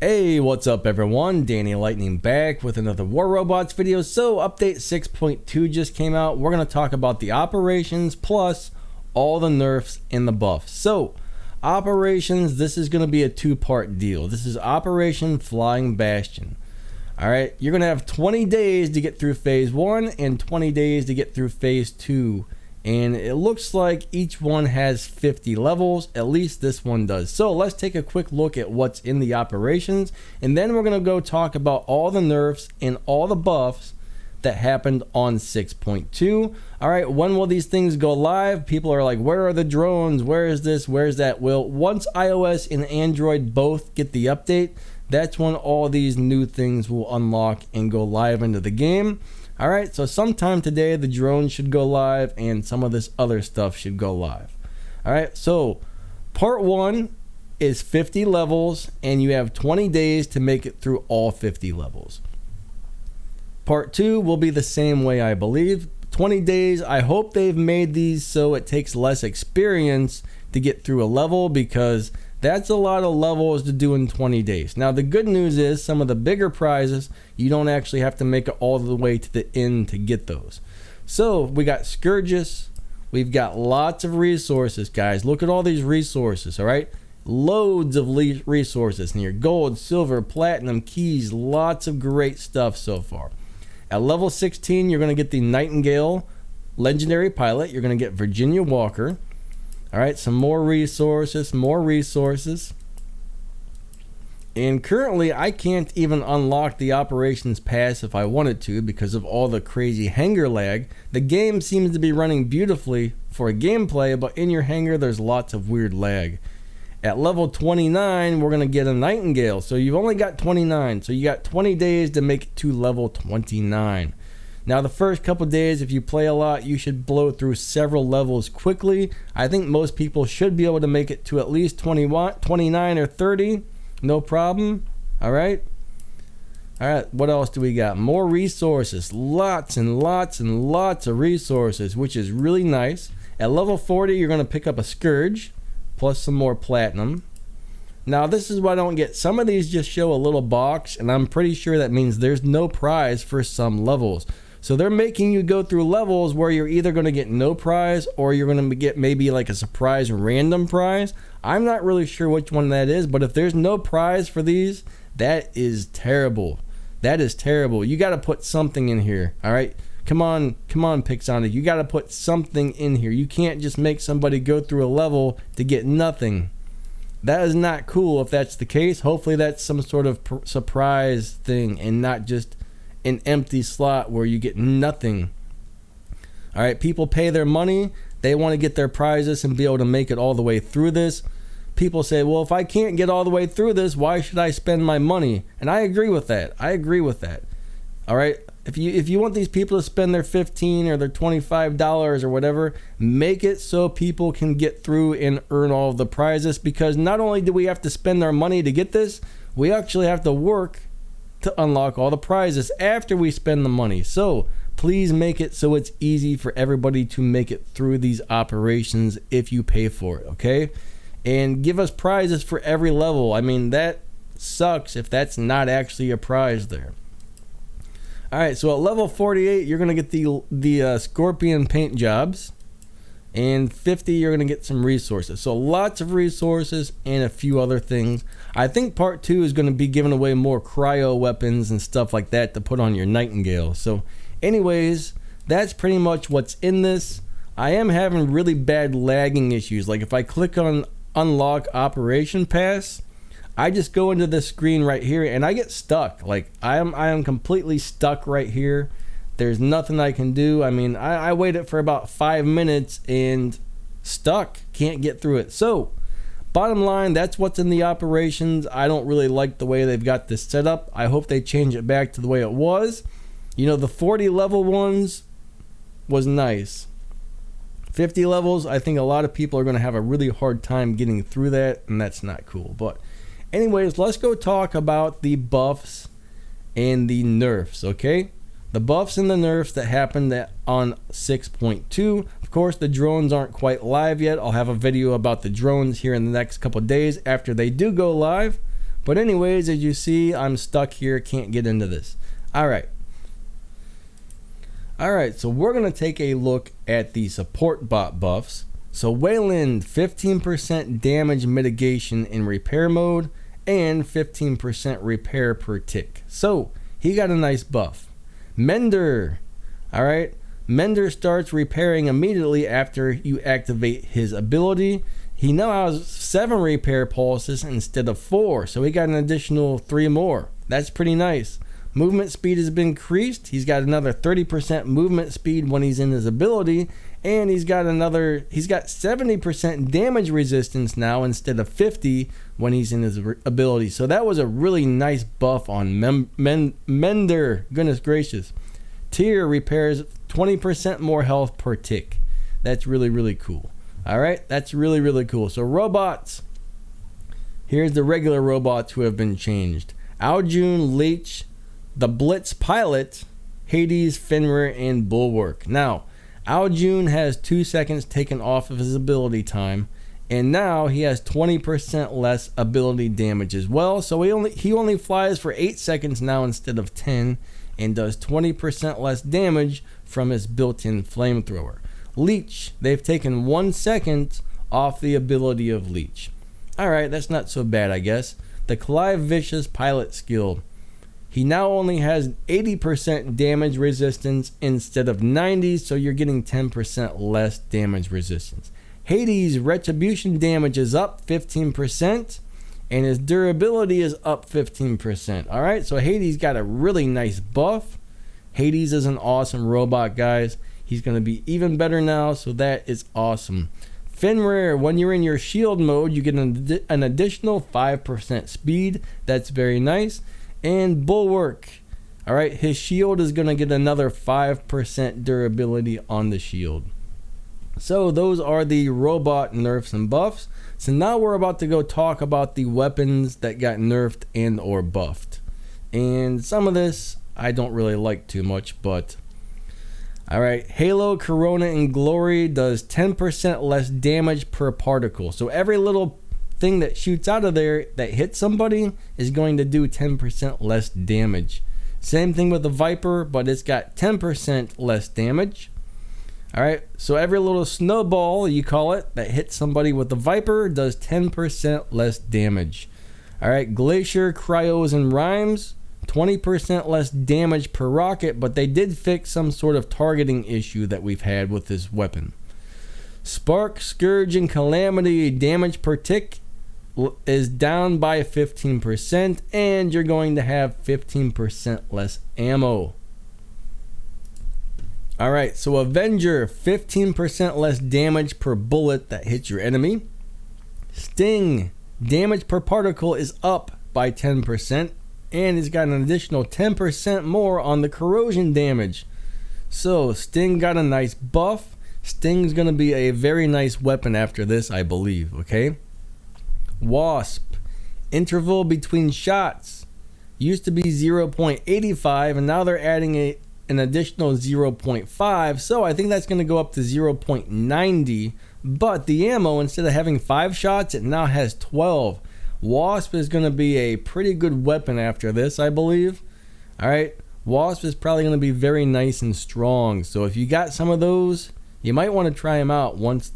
Hey, what's up everyone? Danny Lightning back with another War Robots video. So update 6.2 just came out. We're going to talk about the operations plus all the nerfs and the buffs. So operations, this is going to be a two-part deal. This is Operation Flying Bastion. Alright, you're going to have 20 days to get through phase 1 and 20 days to get through phase 2. And it looks like each one has 50 levels, at least this one does. So let's take a quick look at what's in the operations, and then we're going to go talk about all the nerfs and all the buffs that happened on 6.2. Alright, when will these things go live? People are like, where are the drones? Where is this? Where is that? Well, once iOS and Android both get the update, that's when all these new things will unlock and go live into the game. Alright, so sometime today the drones should go live and some of this other stuff should go live. Alright, so part 1 is 50 levels and you have 20 days to make it through all 50 levels. Part 2 will be the same way, I believe. 20 days, I hope they've made these so it takes less experience to get through a level, because that's a lot of levels to do in 20 days. Now the good news is some of the bigger prizes, you don't actually have to make it all the way to the end to get those. So we got Scourges, we've got lots of resources, guys. Look at all these resources, all right? Loads of resources in here. Gold, silver, platinum, keys, lots of great stuff so far. At level 16, you're going to get the Nightingale Legendary Pilot. You're going to get Virginia Walker. Alright, some more resources, and currently I can't even unlock the operations pass if I wanted to because of all the crazy hangar lag. The game seems to be running beautifully for gameplay, but in your hangar there's lots of weird lag. At level 29 we're going to get a Nightingale, so you've only got 29, so you got 20 days to make it to level 29. Now the first couple days, if you play a lot, you should blow through several levels quickly. I think most people should be able to make it to at least 29 or 30. No problem. Alright. Alright, what else do we got? More resources. Lots and lots and lots of resources, which is really nice. At level 40, you're going to pick up a Scourge, plus some more platinum. Now this is what I don't get. Some of these just show a little box, and I'm pretty sure that means there's no prize for some levels. So they're making you go through levels where you're either going to get no prize or you're going to get maybe like a surprise random prize. I'm not really sure which one that is, but if there's no prize for these, that is terrible. That is terrible. You got to put something in here, all right? Come on, Pixonic. You got to put something in here. You can't just make somebody go through a level to get nothing. That is not cool if that's the case. Hopefully that's some sort of surprise thing and not just an empty slot where you get nothing. Alright, people pay their money. They want to get their prizes and be able to make it all the way through this. People say, well, if I can't get all the way through this, why should I spend my money? And I agree with that. Alright, if you want these people to spend their $15 or their $25 or whatever, make it so people can get through and earn all of the prizes, because not only do we have to spend our money to get this, we actually have to work to unlock all the prizes after we spend the money. So please make it so it's easy for everybody to make it through these operations if you pay for it, okay? And give us prizes for every level. I mean, that sucks if that's not actually a prize there. Alright, so at level 48 you're going to get the Scorpion paint jobs, and 50 you're going to get some resources. So lots of resources and a few other things. I think part 2 is going to be giving away more cryo weapons and stuff like that to put on your Nightingale. So anyways, that's pretty much what's in this. I am having really bad lagging issues. Like if I click on unlock operation pass, I just go into this screen right here and I get stuck. Like I am completely stuck right here. There's nothing I can do. I mean, I waited for about 5 minutes and stuck. Can't get through it. So, bottom line, that's what's in the operations. I don't really like the way they've got this set up. I hope they change it back to the way it was. You know, the 40 level ones was nice. 50 levels, I think a lot of people are going to have a really hard time getting through that, and that's not cool. But anyways, let's go talk about the buffs and the nerfs, okay? The buffs and the nerfs that happened on 6.2. Of course, the drones aren't quite live yet. I'll have a video about the drones here in the next couple days after they do go live. But anyways, as you see, I'm stuck here, can't get into this. Alright, so we're going to take a look at the support bot buffs. So Wayland, 15% damage mitigation in repair mode and 15% repair per tick. So he got a nice buff. Mender, alright, Mender starts repairing immediately after you activate his ability. He now has 7 repair pulses instead of 4, so he got an additional 3 more. That's pretty nice. Movement speed has been increased. He's got another 30% movement speed when he's in his ability, and he's got 70% damage resistance now instead of 50 when he's in his ability. So that was a really nice buff on Mender. Goodness gracious. Tier repairs 20% more health per tick. That's really, really cool. Alright, that's really, really cool. So robots. Here's the regular robots who have been changed. Aljun, Leech, the Blitz Pilot, Hades, Fenrir, and Bulwark. Now, Aljun has 2 seconds taken off of his ability time, and now he has 20% less ability damage as well. So he only flies for 8 seconds now instead of 10, and does 20% less damage from his built-in flamethrower. Leech, they've taken 1 second off the ability of Leech. Alright, that's not so bad, I guess. The Clive Vicious Pilot skill. He now only has 80% damage resistance instead of 90, so you're getting 10% less damage resistance. Hades' retribution damage is up 15%, and his durability is up 15%. Alright, so Hades got a really nice buff. Hades is an awesome robot, guys. He's going to be even better now, so that is awesome. Fenrir, when you're in your shield mode, you get an additional 5% speed. That's very nice. And Bulwark, alright, his shield is going to get another 5% durability on the shield. So those are the robot nerfs and buffs. So now we're about to go talk about the weapons that got nerfed and or buffed. And some of this I don't really like too much, but alright, Halo, Corona, and Glory does 10% less damage per particle. So every little thing that shoots out of there that hits somebody is going to do 10% less damage. Same thing with the Viper, but it's got 10% less damage. Alright, so every little snowball, you call it, that hits somebody with the Viper does 10% less damage. Alright, Glacier, Cryos, and Rhymes, 20% less damage per rocket, but they did fix some sort of targeting issue that we've had with this weapon. Spark, Scourge, and Calamity damage per tick is down by 15%, and you're going to have 15% less ammo. Alright, so Avenger, 15% less damage per bullet that hits your enemy. Sting, damage per particle is up by 10%, and he's got an additional 10% more on the corrosion damage. So Sting got a nice buff. Sting's going to be a very nice weapon after this, I believe, okay? Wasp, interval between shots used to be 0.85, and now they're adding an additional 0.5, so I think that's going to go up to 0.90, but the ammo, instead of having 5 shots, it now has 12. Wasp is going to be a pretty good weapon after this, I believe. Alright, Wasp is probably going to be very nice and strong, so if you got some of those, you might want to try them out once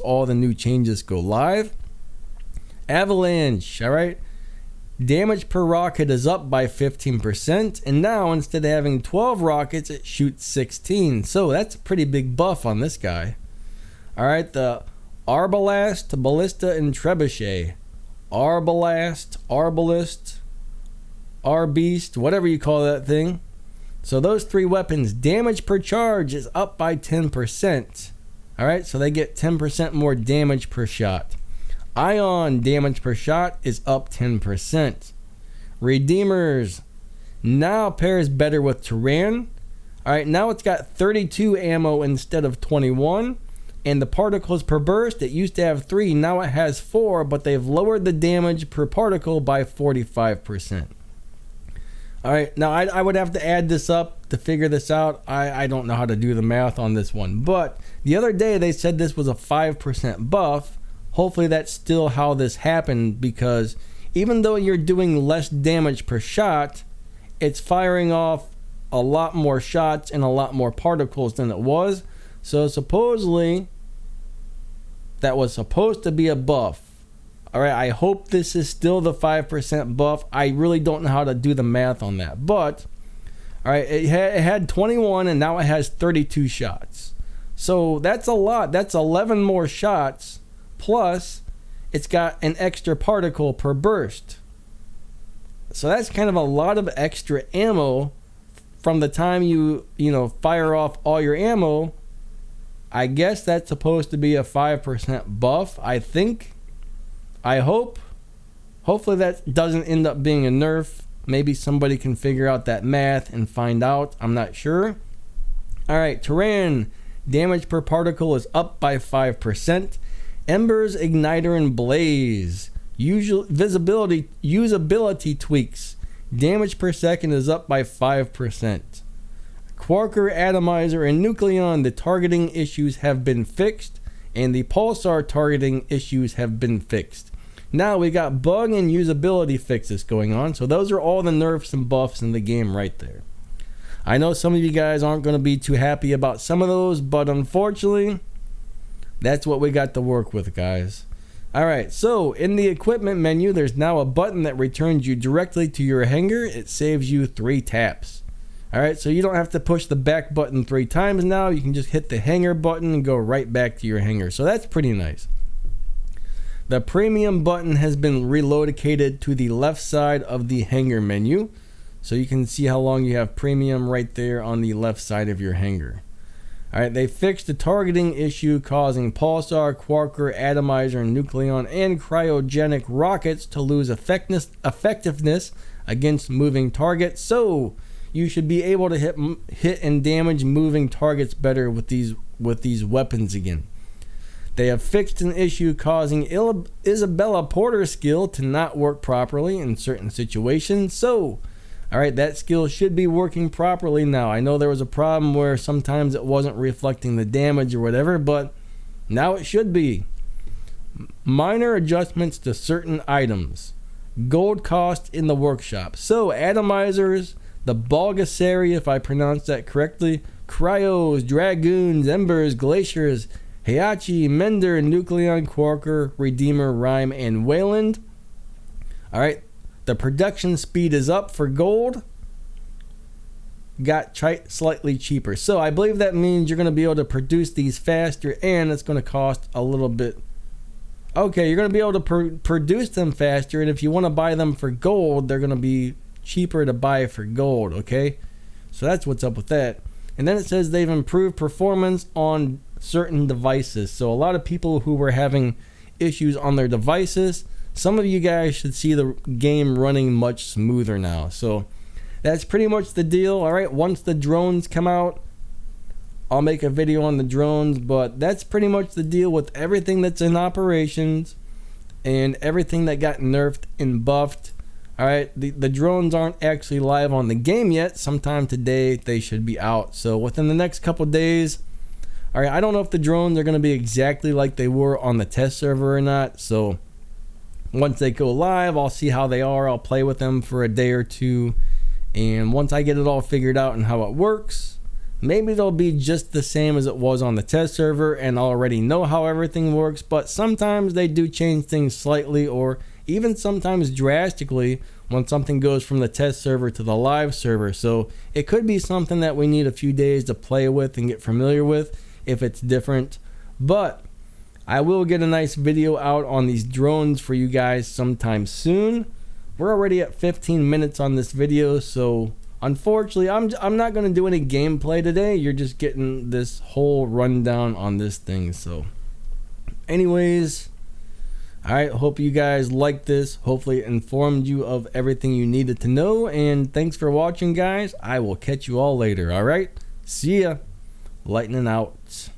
all the new changes go live. Avalanche, alright, damage per rocket is up by 15%, and now instead of having 12 rockets, it shoots 16, so that's a pretty big buff on this guy. Alright, the Arbolast, Ballista, and Trebuchet. Arbolast, Arbalist, Arbeast, whatever you call that thing. So those 3 weapons, damage per charge is up by 10%. Alright, so they get 10% more damage per shot. Ion, damage per shot is up 10%. Redeemers now pairs better with Terran. Alright, now it's got 32 ammo instead of 21. And the particles per burst, it used to have 3, now it has 4, but they've lowered the damage per particle by 45%. Alright, now I would have to add this up to figure this out. I don't know how to do the math on this one. But the other day they said this was a 5% buff. Hopefully that's still how this happened, because even though you're doing less damage per shot, it's firing off a lot more shots and a lot more particles than it was. So supposedly that was supposed to be a buff. Alright, I hope this is still the 5% buff. I really don't know how to do the math on that. But, alright, it had 21 and now it has 32 shots. So that's a lot. That's 11 more shots. Plus, it's got an extra particle per burst. So that's kind of a lot of extra ammo from the time you fire off all your ammo. I guess that's supposed to be a 5% buff, I think. I hope. Hopefully that doesn't end up being a nerf. Maybe somebody can figure out that math and find out. I'm not sure. Alright, Terran. Damage per particle is up by 5%. Embers, Igniter, and Blaze. Usability tweaks. Damage per second is up by 5%. Quarker, Atomizer, and Nucleon, the targeting issues have been fixed, and the Pulsar targeting issues have been fixed. Now we got bug and usability fixes going on, so those are all the nerfs and buffs in the game right there. I know some of you guys aren't going to be too happy about some of those, but unfortunately, that's what we got to work with, guys. Alright, so in the equipment menu, there's now a button that returns you directly to your hanger. It saves you 3 taps. Alright, so you don't have to push the back button 3 times now. You can just hit the hanger button and go right back to your hanger. So that's pretty nice. The premium button has been relocated to the left side of the hanger menu. So you can see how long you have premium right there on the left side of your hanger. Alright, they fixed the targeting issue causing Pulsar, Quarker, Atomizer, Nucleon, and Cryogenic rockets to lose effectiveness against moving targets. So you should be able to hit and damage moving targets better with these weapons again. They have fixed an issue causing Isabella Porter's skill to not work properly in certain situations. So, alright, that skill should be working properly now. I know there was a problem where sometimes it wasn't reflecting the damage or whatever, but now it should be. Minor adjustments to certain items. Gold cost in the workshop. So, atomizers, the Balgasari, if I pronounce that correctly, Cryos, Dragoons, Embers, Glaciers, Heihachi, Mender, Nucleon, Quarker, Redeemer, Rhyme, and Wayland. Alright, the production speed is up for gold. Got slightly cheaper. So I believe that means you're going to be able to produce these faster, and it's going to cost a little bit. Okay, you're going to be able to produce them faster, and if you want to buy them for gold, they're going to be cheaper to buy for gold, okay? So that's what's up with that. And then it says they've improved performance on certain devices. So a lot of people who were having issues on their devices, some of you guys should see the game running much smoother now. So that's pretty much the deal. Alright, once the drones come out, I'll make a video on the drones, but that's pretty much the deal with everything that's in operations and everything that got nerfed and buffed. Alright, the drones aren't actually live on the game yet. Sometime today they should be out. So within the next couple days. Alright, I don't know if the drones are going to be exactly like they were on the test server or not. So once they go live, I'll see how they are. I'll play with them for a day or two. And once I get it all figured out and how it works, maybe they'll be just the same as it was on the test server and I'll already know how everything works. But sometimes they do change things slightly, or even sometimes drastically, when something goes from the test server to the live server. So it could be something that we need a few days to play with and get familiar with if it's different. But I will get a nice video out on these drones for you guys sometime soon. We're already at 15 minutes on this video, so unfortunately I'm not going to do any gameplay today. You're just getting this whole rundown on this thing. So anyways, alright, hope you guys liked this. Hopefully it informed you of everything you needed to know, and thanks for watching, guys. I will catch you all later. Alright, see ya. Lightning out.